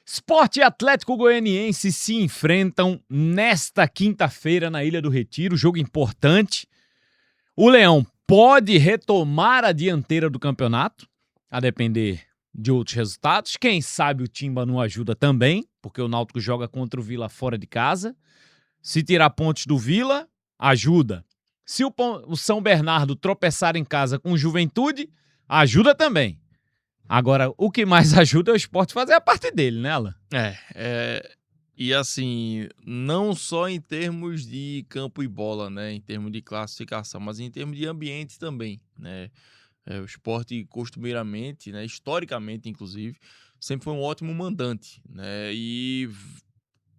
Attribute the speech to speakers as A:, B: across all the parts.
A: Sport e Atlético Goianiense se enfrentam nesta quinta-feira na Ilha do Retiro, jogo importante. O Leão pode retomar a dianteira do campeonato, a depender de outros resultados. Quem sabe o Timba não ajuda também, porque o Náutico joga contra o Vila fora de casa. Se tirar pontos do Vila, ajuda. Se o São Bernardo tropeçar em casa com o Juventude, ajuda também. Agora, o que mais ajuda é o Sport fazer a parte dele, né, Alan?
B: E assim, não só em termos de campo e bola, né, em termos de classificação, mas em termos de ambiente também, né. O Sport costumeiramente, né, historicamente inclusive, sempre foi um ótimo mandante, né, e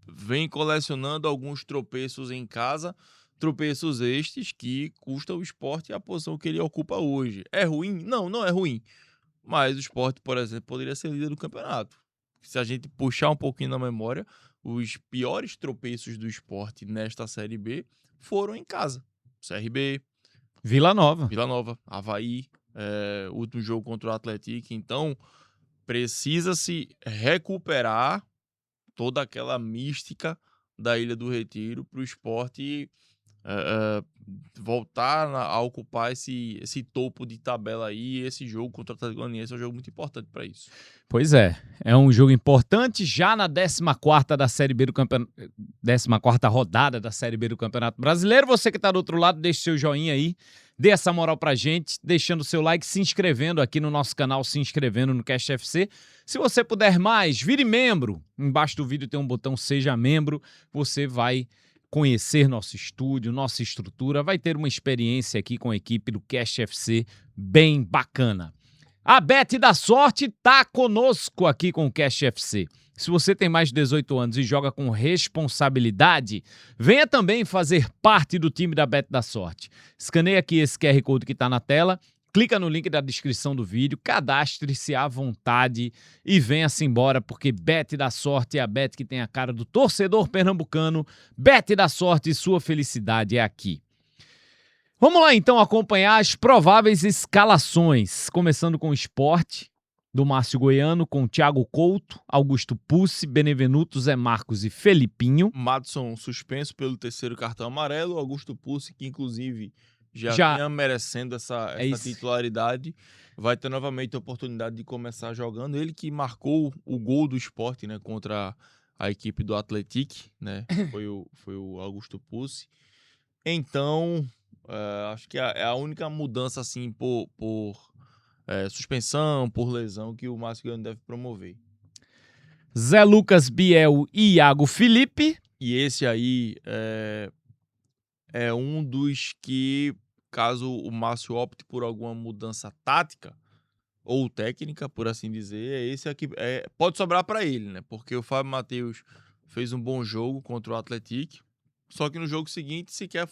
B: vem colecionando alguns tropeços em casa, tropeços estes que custam o Sport a posição que ele ocupa hoje. É ruim? Não, não é ruim. Mas o Sport, por exemplo, poderia ser líder do campeonato. Se a gente puxar um pouquinho na memória, os piores tropeços do Sport nesta Série B foram em casa. CRB,
A: Vila Nova,
B: Avaí, o último jogo contra o Atlético. Então, precisa-se recuperar toda aquela mística da Ilha do Retiro para o Sport voltar a ocupar esse topo de tabela aí. Esse jogo contra o Atlético Goianiense é um jogo muito importante para isso.
A: Pois é um jogo importante já na 14ª da Série B do campeonato, 14ª rodada da Série B do Campeonato Brasileiro. Você que tá do outro lado, deixa seu joinha aí, dê essa moral pra gente, deixando seu like, se inscrevendo aqui no nosso canal, se inscrevendo no Cast FC. Se você puder mais, vire membro. Embaixo do vídeo tem um botão Seja Membro. Você vai conhecer nosso estúdio, nossa estrutura, vai ter uma experiência aqui com a equipe do Cast FC bem bacana. A Bet da Sorte tá conosco aqui com o Cast FC. Se você tem mais de 18 anos e joga com responsabilidade, venha também fazer parte do time da Bet da Sorte. Escaneie aqui esse QR Code que está na tela, clica no link da descrição do vídeo, cadastre-se à vontade e venha-se embora, porque Bet da Sorte é a Bet que tem a cara do torcedor pernambucano. Bet da Sorte, sua felicidade é aqui. Vamos lá então acompanhar as prováveis escalações, começando com o Sport, do Márcio Goiano, com Thiago Couto, Augusto Pucci, Benevenuto, Zé Marcos e Felipinho.
B: Madson suspenso pelo 3º cartão amarelo, Augusto Pucci, que inclusive já vinha merecendo essa titularidade, vai ter novamente a oportunidade de começar jogando. Ele que marcou o gol do Sport, né, contra a equipe do Atlético, né, foi o Augusto Pucci. Então, acho que é a única mudança assim por suspensão, por lesão, que o Márcio Goiano deve promover.
A: Zé Lucas, Biel e Iago Felipe.
B: E esse aí é um dos que, caso o Márcio opte por alguma mudança tática ou técnica, por assim dizer, esse aqui pode sobrar para ele, né? Porque o Fábio Matheus fez um bom jogo contra o Atlético, só que no jogo seguinte sequer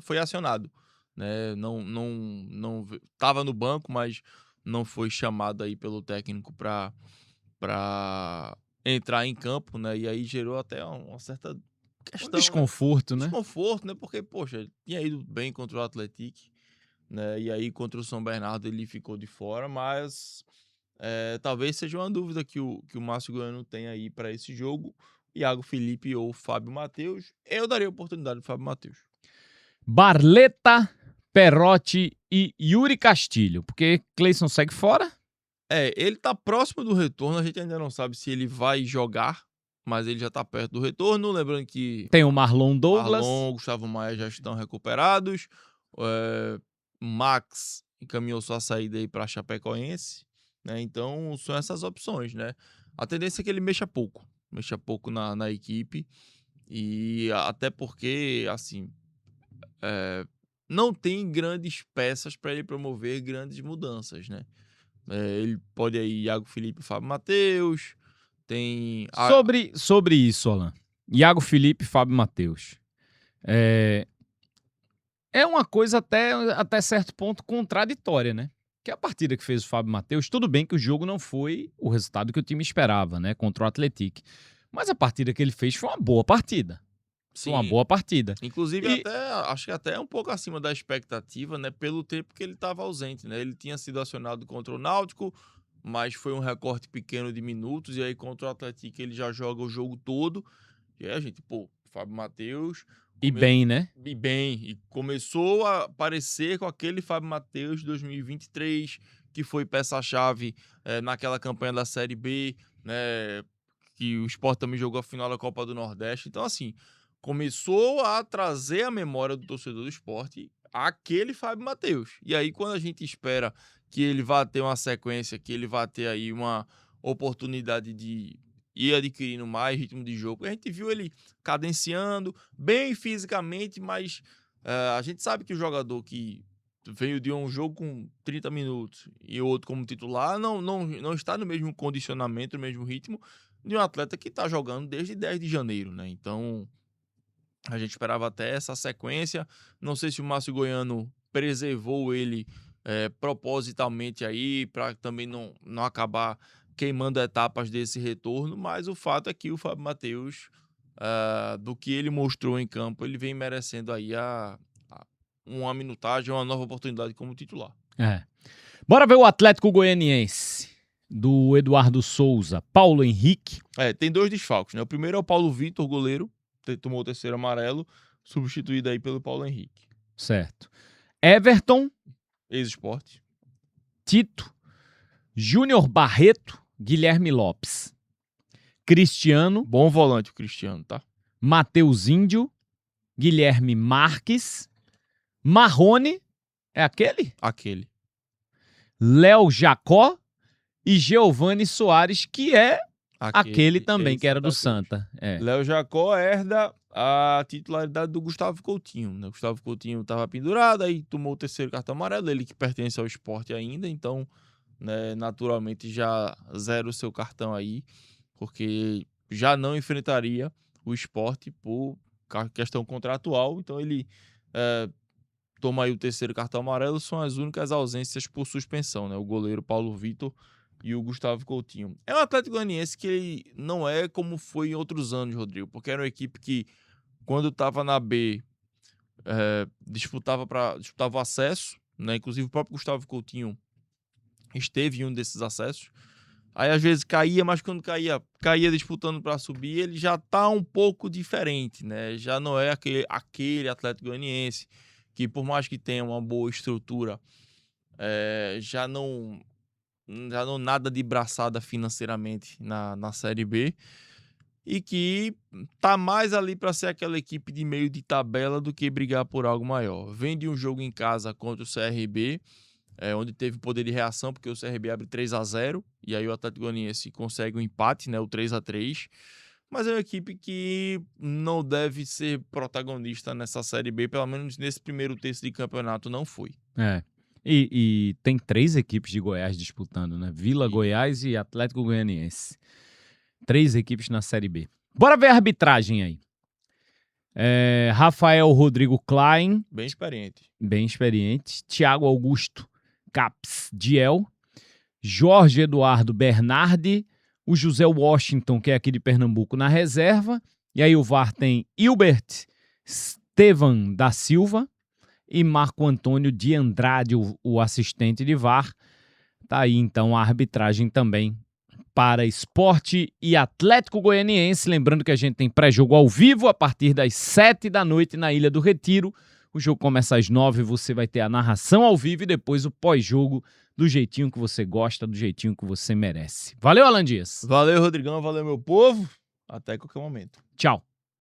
B: foi acionado, né? Não estava no banco, mas não foi chamado aí pelo técnico para entrar em campo, né? E aí gerou até uma certa questão,
A: desconforto, né?
B: Desconforto, né? Porque, poxa, tinha ido bem contra o Atlético, né? E aí contra o São Bernardo ele ficou de fora, mas talvez seja uma dúvida que o Márcio Goiano tem aí para esse jogo. Iago Felipe ou Fábio Matheus. Eu daria a oportunidade do Fábio Matheus.
A: Barleta, Perotti e Yuri Castilho, porque Cleison segue fora?
B: Ele tá próximo do retorno, a gente ainda não sabe se ele vai jogar, mas ele já tá perto do retorno. Lembrando que
A: tem o Marlon Douglas.
B: Marlon, Gustavo Maia já estão recuperados. Max encaminhou sua saída aí para Chapecoense, né? Então são essas opções, né? A tendência é que ele mexa pouco na equipe, e até porque, assim, não tem grandes peças para ele promover grandes mudanças, né? Ele pode aí Iago Felipe e Fábio Matheus, tem...
A: Sobre isso, Alan, Iago Felipe e Fábio Matheus, é uma coisa até certo ponto contraditória, né? Que a partida que fez o Fábio Matheus, tudo bem que o jogo não foi o resultado que o time esperava, né? Contra o Atlético. Mas a partida que ele fez foi uma boa partida.
B: Sim.
A: Foi uma boa partida.
B: Inclusive, acho que até um pouco acima da expectativa, né? Pelo tempo que ele estava ausente, né? Ele tinha sido acionado contra o Náutico, mas foi um recorte pequeno de minutos, e aí contra o Atlético ele já joga o jogo todo, e aí a gente, Fábio Matheus...
A: E bem, né?
B: E começou a aparecer com aquele Fábio Matheus de 2023, que foi peça-chave naquela campanha da Série B, né, que o Sport também jogou a final da Copa do Nordeste. Então, assim, começou a trazer a memória do torcedor do Sport aquele Fábio Matheus. E aí, quando a gente espera que ele vá ter uma sequência, que ele vá ter aí uma oportunidade de ir adquirindo mais ritmo de jogo, a gente viu ele cadenciando, bem fisicamente, mas a gente sabe que o jogador que veio de um jogo com 30 minutos e outro como titular não está no mesmo condicionamento, no mesmo ritmo de um atleta que está jogando desde 10 de janeiro, né? Então, a gente esperava até essa sequência. Não sei se o Márcio Goiano preservou ele propositalmente aí, para também não acabar queimando etapas desse retorno, mas o fato é que o Fábio Matheus, do que ele mostrou em campo, ele vem merecendo aí uma minutagem, uma nova oportunidade como titular.
A: Bora ver o Atlético Goianiense, do Eduardo Souza. Paulo Henrique.
B: Tem 2 desfalques, né? O primeiro é o Paulo Vitor, goleiro, tomou o 3º amarelo, substituído aí pelo Paulo Henrique.
A: Certo. Everton.
B: Ex-Sport.
A: Tito. Júnior Barreto. Guilherme Lopes. Cristiano.
B: Bom volante o Cristiano, tá?
A: Matheus Índio. Guilherme Marques. Marrone. É aquele?
B: Aquele.
A: Léo Jacó. E Giovani Soares, que é aquele também, que era do Santa.
B: Léo Jacó herda a titularidade do Gustavo Coutinho, né? O Gustavo Coutinho estava pendurado, aí tomou o 3º cartão amarelo, ele que pertence ao Sport ainda, então, né, naturalmente já zera o seu cartão aí, porque já não enfrentaria o Sport por questão contratual, então ele toma aí o 3º cartão amarelo, são as únicas ausências por suspensão, né? O goleiro Paulo Vitor e o Gustavo Coutinho. É um Atlético Goianiense que ele não é como foi em outros anos, Rodrigo, porque era uma equipe que, quando estava na B, disputava o acesso, né? Inclusive o próprio Gustavo Coutinho esteve em um desses acessos. Aí às vezes caía, mas quando caía disputando para subir, ele já tá um pouco diferente, né? Já não é aquele Atlético Goianiense que, por mais que tenha uma boa estrutura, já não nada de braçada financeiramente na Série B, e que tá mais ali para ser aquela equipe de meio de tabela do que brigar por algo maior. Vem de um jogo em casa contra o CRB, onde teve poder de reação, porque o CRB abre 3-0, e aí o Atlético Goianiense consegue um empate, né, o 3-3, mas é uma equipe que não deve ser protagonista nessa Série B, pelo menos nesse primeiro terço de campeonato não foi.
A: E tem 3 equipes de Goiás disputando, né? Vila Goiás e Atlético Goianiense. 3 equipes na Série B. Bora ver a arbitragem aí. Rafael Rodrigo Klein.
B: Bem
A: experiente. Thiago Augusto Caps Diel. Jorge Eduardo Bernardi. O José Washington, que é aqui de Pernambuco, na reserva. E aí o VAR tem Hilbert Estevan da Silva e Marco Antônio de Andrade, o assistente de VAR. Tá aí, então, a arbitragem também para Sport e Atlético Goianiense. Lembrando que a gente tem pré-jogo ao vivo a partir das 7 da noite na Ilha do Retiro. O jogo começa às 9, você vai ter a narração ao vivo e depois o pós-jogo do jeitinho que você gosta, do jeitinho que você merece. Valeu, Alan Dias.
B: Valeu, Rodrigão. Valeu, meu povo. Até qualquer momento.
A: Tchau.